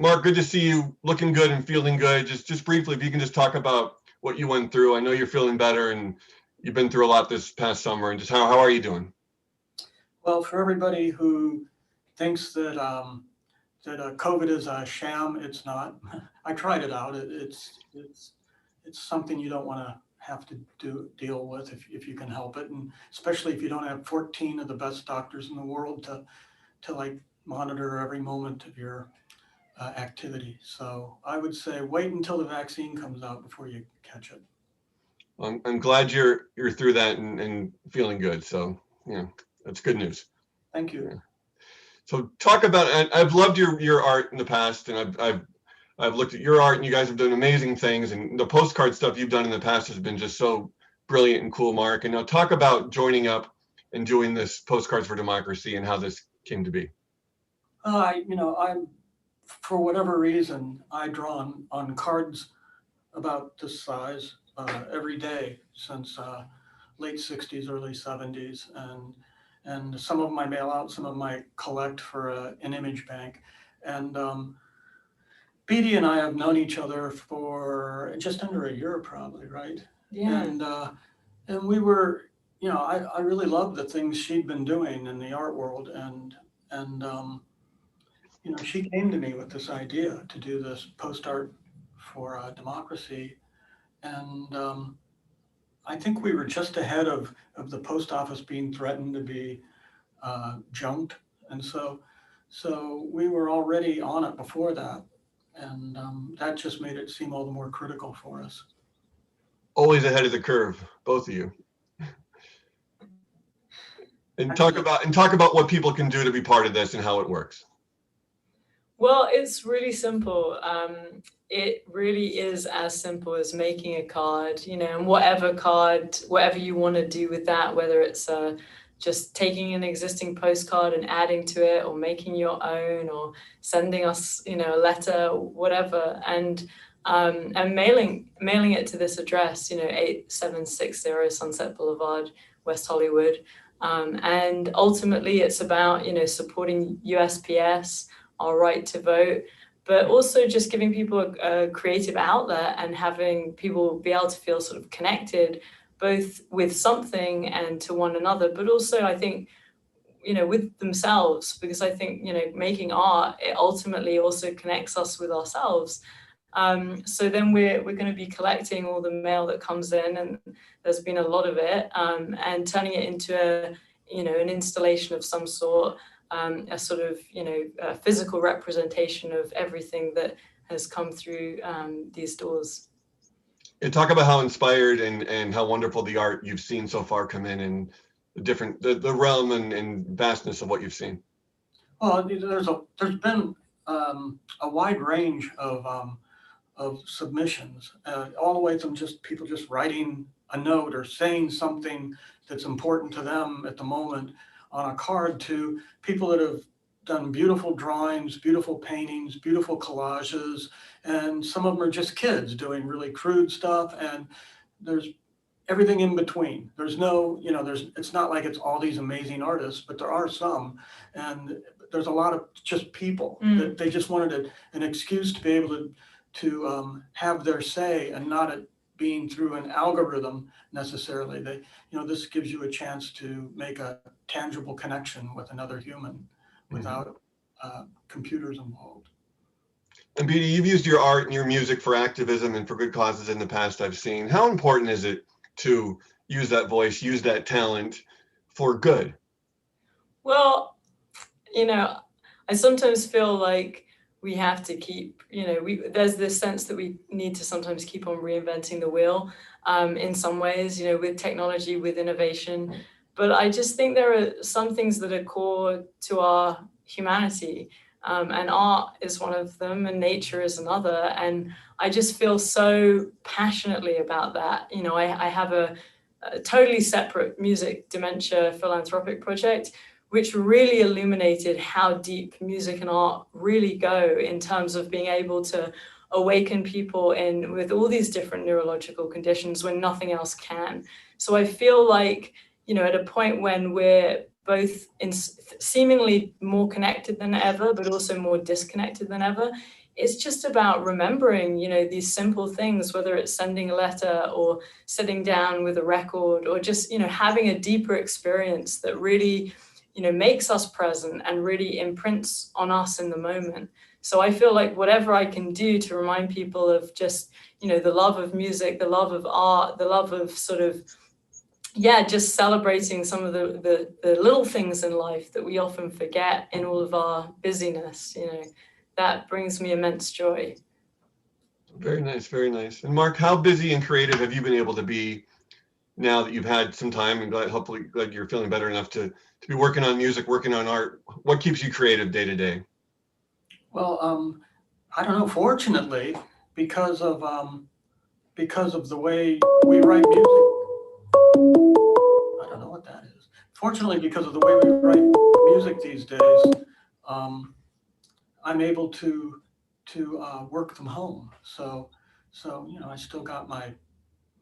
Mark, good to see you looking good and feeling good. Just briefly, if you can just talk about what you went through. I know you're feeling better and you've been through a lot this past summer, and just how are you doing? Well, for everybody who thinks that COVID is a sham, it's not. I tried it out. It's something you don't want to have to deal with if you can help it, and especially if you don't have 14 of the best doctors in the world to like monitor every moment of your activity. So I would say wait until the vaccine comes out before you catch it. I'm glad you're through that and feeling good. So yeah, that's good news. Thank you. Yeah. So talk about, I've loved your art in the past, and I've looked at your art, and you guys have done amazing things, and the postcard stuff you've done in the past has been just so brilliant and cool, Mark. And now talk about joining up and doing this Postcards for Democracy and how this came to be. I'm for whatever reason, I draw on cards about this size every day since late 60s, early 70s, and some of them I mail out, some of them I collect for an image bank. And Beatie and I have known each other for just under a year, probably, right? Yeah. And we were, I really loved the things she'd been doing in the art world, and she came to me with this idea to do this post art for democracy, and I think we were just ahead of the post office being threatened to be junked, and so we were already on it before that, and that just made it seem all the more critical for us. Always ahead of the curve, both of you. And talk about what people can do to be part of this and how it works. Well, it's really simple. It really is as simple as making a card, and whatever you want to do with that, whether it's just taking an existing postcard and adding to it, or making your own, or sending us, a letter, whatever, and mailing it to this address, 8760 Sunset Boulevard, West Hollywood. And ultimately, it's about, supporting USPS, our right to vote, but also just giving people a creative outlet and having people be able to feel sort of connected, both with something and to one another, but also I think, with themselves, because I think, making art, it ultimately also connects us with ourselves. So then we're going to be collecting all the mail that comes in, and there's been a lot of it, and turning it into an installation of some sort, a sort of, a physical representation of everything that has come through these doors. And talk about how inspired and how wonderful the art you've seen so far come in, and the realm and vastness of what you've seen. Well, there's been a wide range of submissions, all the way from just people just writing a note or saying something that's important to them at the moment on a card, to people that have done beautiful drawings, beautiful paintings, beautiful collages, and some of them are just kids doing really crude stuff, and there's everything in between. There's no, it's not like it's all these amazing artists, but there are some, and there's a lot of just people that they just wanted an excuse to be able to have their say, and not it being through an algorithm necessarily. This gives you a chance to make a tangible connection with another human without computers involved. And Beatie, you've used your art and your music for activism and for good causes in the past, I've seen. How important is it to use that voice, use that talent for good? Well, I sometimes feel like we have to keep, there's this sense that we need to sometimes keep on reinventing the wheel in some ways, with technology, with innovation. But I just think there are some things that are core to our humanity, and art is one of them, and nature is another. And I just feel so passionately about that. I have a totally separate music dementia philanthropic project, which really illuminated how deep music and art really go in terms of being able to awaken people with all these different neurological conditions when nothing else can. So I feel like, at a point when we're both seemingly more connected than ever, but also more disconnected than ever, it's just about remembering, these simple things, whether it's sending a letter or sitting down with a record or just, having a deeper experience that really, makes us present and really imprints on us in the moment. So I feel like whatever I can do to remind people of just, the love of music, the love of art, the love of sort of, just celebrating some of the little things in life that we often forget in all of our busyness, that brings me immense joy. Very nice, very nice. And Mark, how busy and creative have you been able to be now that you've had some time, and hopefully glad you're feeling better enough to be working on music, working on art? What keeps you creative day to day? Well, I don't know. Fortunately, because of the way we write music, I don't know what that is. Fortunately, because of the way we write music these days, I'm able to work from home. So I still got my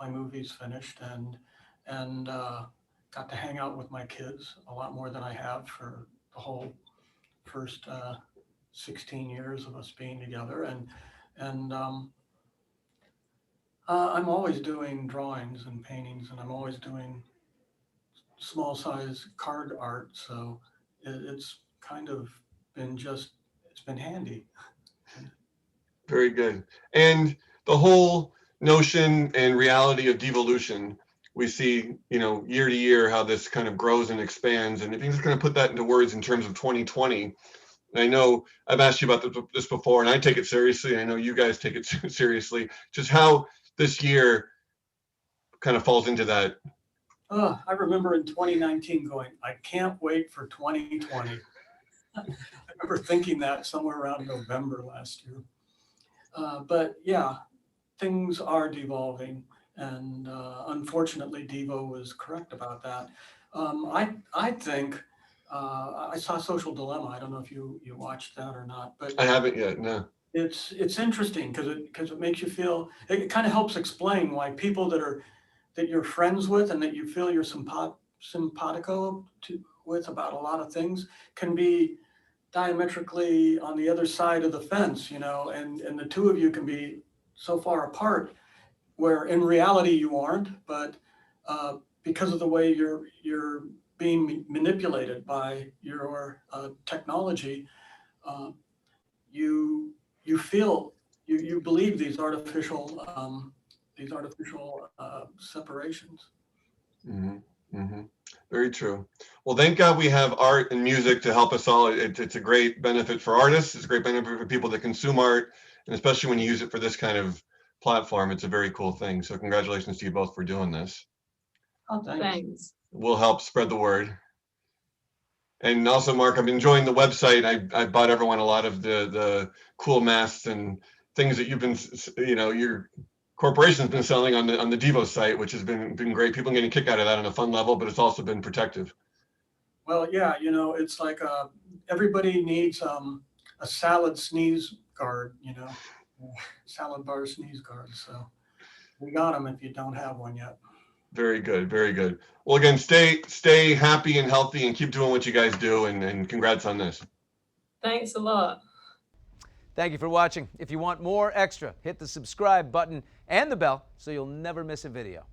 movies finished and got to hang out with my kids a lot more than I have for the whole first 16 years of us being together. And I'm always doing drawings and paintings, and I'm always doing small size card art. So it's kind of been it's been handy. Very good. And the whole notion and reality of devolution, we see, year to year how this kind of grows and expands. And if you're just going to put that into words in terms of 2020, and I know I've asked you about this before, and I take it seriously. I know you guys take it seriously. Just how this year kind of falls into that. I remember in 2019 going, I can't wait for 2020. I remember thinking that somewhere around November last year. But yeah, things are devolving, and unfortunately, Devo was correct about that. I think I saw Social Dilemma. I don't know if you watched that or not, but I haven't yet. No. It's interesting because it makes you feel. It kind of helps explain why people that you're friends with and that you feel you're simpatico with about a lot of things can be diametrically on the other side of the fence, and the two of you can be so far apart where in reality you aren't, but because of the way you're being manipulated by your technology, you feel you believe these artificial separations. Mm-hmm. Mm-hmm. Very true. Well, thank God we have art and music to help us all. It's a great benefit for artists. It's a great benefit for people that consume art, and especially when you use it for this kind of platform, it's a very cool thing. So congratulations to you both for doing this. Oh, thanks. We'll help spread the word. And also, Mark, I'm enjoying the website. I bought everyone a lot of the cool masks and things that you've been, your corporation's been selling on the Devo site, which has been great. People getting a kick out of that on a fun level, but it's also been protective. Well, yeah, it's like everybody needs a salad sneeze guard, salad bar sneeze guard. So we got them if you don't have one yet. Very good, very good. Well, again, stay happy and healthy and keep doing what you guys do, and congrats on this. Thanks a lot. Thank you for watching. If you want more extra, hit the subscribe button and the bell so you'll never miss a video.